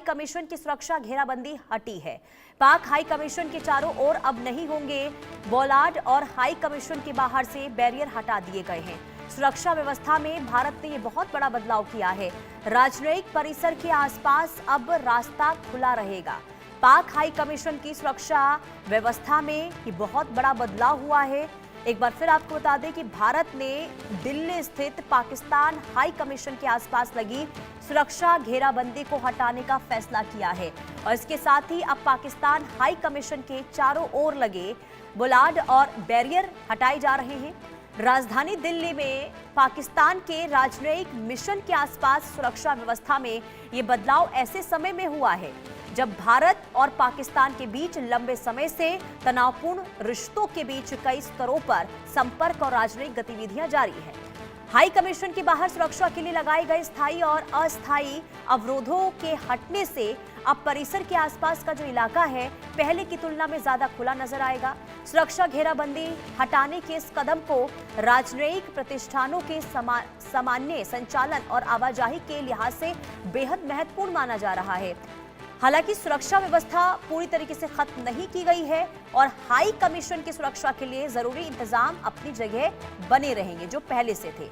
Commission की सुरक्षा घेराबंदी हटी है। पाक हाई कमीशन के चारों ओर अब नहीं होंगे बोलार्ड और हाई कमीशन के बाहर से बैरियर हटा दिए गए हैं। सुरक्षा व्यवस्था में भारत ने ये बहुत बड़ा बदलाव किया है। राजनयिक परिसर के आसपास अब रास्ता खुला रहेगा। पाक हाई कमीशन की सुरक्षा व्यवस्था में ये बहुत बड़ा बदलाव हुआ है। एक बार फिर आपको बता दें कि भारत ने दिल्ली स्थित पाकिस्तान हाई कमीशन के आसपास लगी सुरक्षा घेराबंदी को हटाने का फैसला किया है और इसके साथ ही अब पाकिस्तान हाई कमीशन के चारों ओर लगे बोलार्ड और बैरियर हटाए जा रहे हैं। राजधानी दिल्ली में पाकिस्तान के राजनयिक मिशन के आसपास सुरक्षा व्यवस्था में ये बदलाव ऐसे समय में हुआ है जब भारत और पाकिस्तान के बीच लंबे समय से तनावपूर्ण रिश्तों के बीच कई स्तरों पर संपर्क और राजनयिक गतिविधियां जारी है। हाई कमीशन के बाहर सुरक्षा के लिए लगाए गए स्थायी और अस्थायी अवरोधों के हटने से अब परिसर के आसपास का जो इलाका है पहले की तुलना में ज्यादा खुला नजर आएगा। सुरक्षा घेराबंदी हटाने के इस कदम को राजनयिक प्रतिष्ठानों के सामान्य संचालन और आवाजाही के लिहाज से बेहद महत्वपूर्ण माना जा रहा है। हालांकि सुरक्षा व्यवस्था पूरी तरीके से खत्म नहीं की गई है और हाई कमीशन की सुरक्षा के लिए जरूरी इंतजाम अपनी जगह बने रहेंगे जो पहले से थे।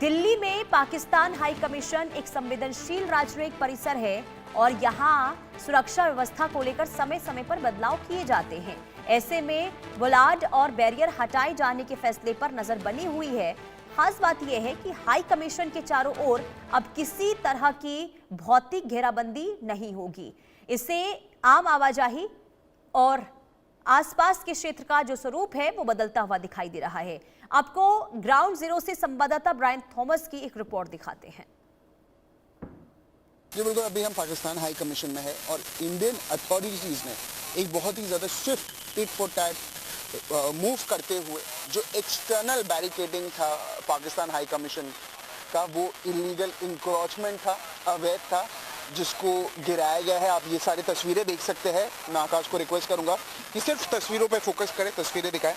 दिल्ली में पाकिस्तान हाई कमीशन एक संवेदनशील राजनयिक परिसर है और यहां सुरक्षा व्यवस्था को लेकर समय समय पर बदलाव किए जाते हैं। ऐसे में बोलार्ड और बैरियर हटाए जाने के फैसले पर नजर बनी हुई है। खास बात यह है कि हाई कमीशन के चारों ओर अब किसी तरह की भौतिक घेराबंदी नहीं होगी। इससे आम आवाजाही और आसपास के क्षेत्र का जो स्वरूप है वो बदलता हुआ दिखाई दे रहा है। आपको ग्राउंड जीरो से संवाददाता ब्रायन थॉमस की एक रिपोर्ट दिखाते हैं। जी बिल्कुल, अभी हम पाकिस्तान हाई कमीशन में है और इंडियन अथॉरिटीज ने एक बहुत ही ज्यादा Swift tit for tat move करते हुए जो एक्सटर्नल बैरिकेडिंग था पाकिस्तान हाई कमीशन का, वो इलीगल इंक्रोचमेंट था, अवैध था, जिसको गिराया गया है। आप ये सारी तस्वीरें देख सकते हैं। मैं आकाश को रिक्वेस्ट करूंगा कि सिर्फ तस्वीरों पे फोकस करें, तस्वीरें दिखाएं।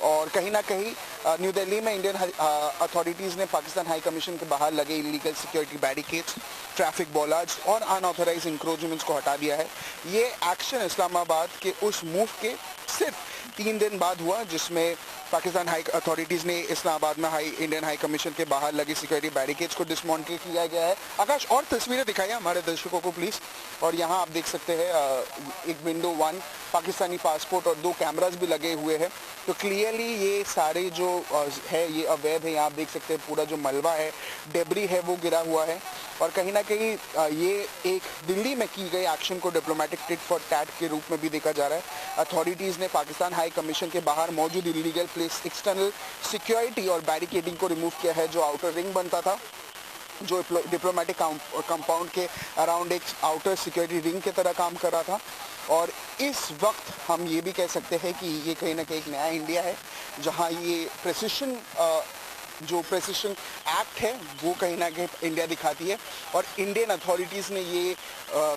और कहीं ना कहीं न्यू दिल्ली में इंडियन अथॉरिटीज़ ने पाकिस्तान हाई कमीशन के बाहर लगे illegal security barricades, traffic bollards और अनऑथराइज इंक्रोचमेंट्स को हटा दिया है। ये एक्शन इस्लामाबाद के उस मूव के सिर्फ 3 दिन बाद हुआ जिसमें पाकिस्तान हाई अथॉरिटीज़ ने इस्लामाबाद में इंडियन हाई कमीशन के बाहर लगे सिक्योरिटी बैरिकेड्स को डिसमॉन्टल किया गया है। आकाश और तस्वीरें दिखाइए हमारे दर्शकों को प्लीज़। और यहाँ आप देख सकते हैं एक विंडो 1 पाकिस्तानी पासपोर्ट और 2 कैमरास भी लगे हुए हैं। तो क्लियरली ये सारे जो है ये अवैध है। यहाँ आप देख सकते हैं पूरा जो मलबा है, डेब्री है, वो गिरा हुआ है। और कहीं ना कहीं ये एक दिल्ली में की गई एक्शन को डिप्लोमेटिक टिट फॉर टैट के रूप में भी देखा जा रहा है। अथॉरिटीज़ ने पाकिस्तान हाई कमीशन के बाहर मौजूद इलीगल प्लेस एक्सटर्नल सिक्योरिटी और बैरिकेडिंग को रिमूव किया है। जो आउटर रिंग बनता था, जो डिप्लोमेटिक कंपाउंड के अराउंड एक आउटर सिक्योरिटी रिंग की तरह काम कर रहा था। और इस वक्त हम ये भी कह सकते हैं कि ये कहीं ना कहीं एक नया इंडिया है जहाँ ये प्रेसिशन एक्ट है वो कहीं ना कहीं इंडिया दिखाती है। और इंडियन अथॉरिटीज़ ने ये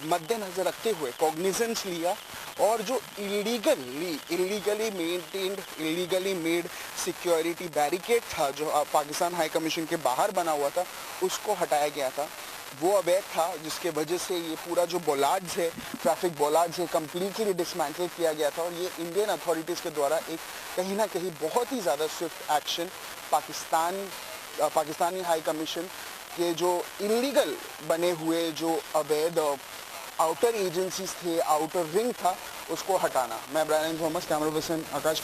मद्देनज़र रखते हुए कॉग्निजेंस लिया और जो इलीगली मेड सिक्योरिटी बैरिकेड था जो पाकिस्तान हाई कमीशन के बाहर बना हुआ था, उसको हटाया गया था। वो अवैध था जिसके वजह से ये पूरा जो बोलार्ड्स है, ट्रैफिक बोलार्ड्स है, कम्प्लीटली डिसमेंटल किया गया था। और ये इंडियन अथॉरिटीज़ के द्वारा एक कहीं ना कहीं बहुत ही ज़्यादा Swift action Pakistani high commission के जो इलीगल बने हुए जो अवैध आउटर एजेंसीज थे, आउटर रिंग था, उसको हटाना। मैं ब्रायन थॉमस, कैमरा पर्सन आकाश।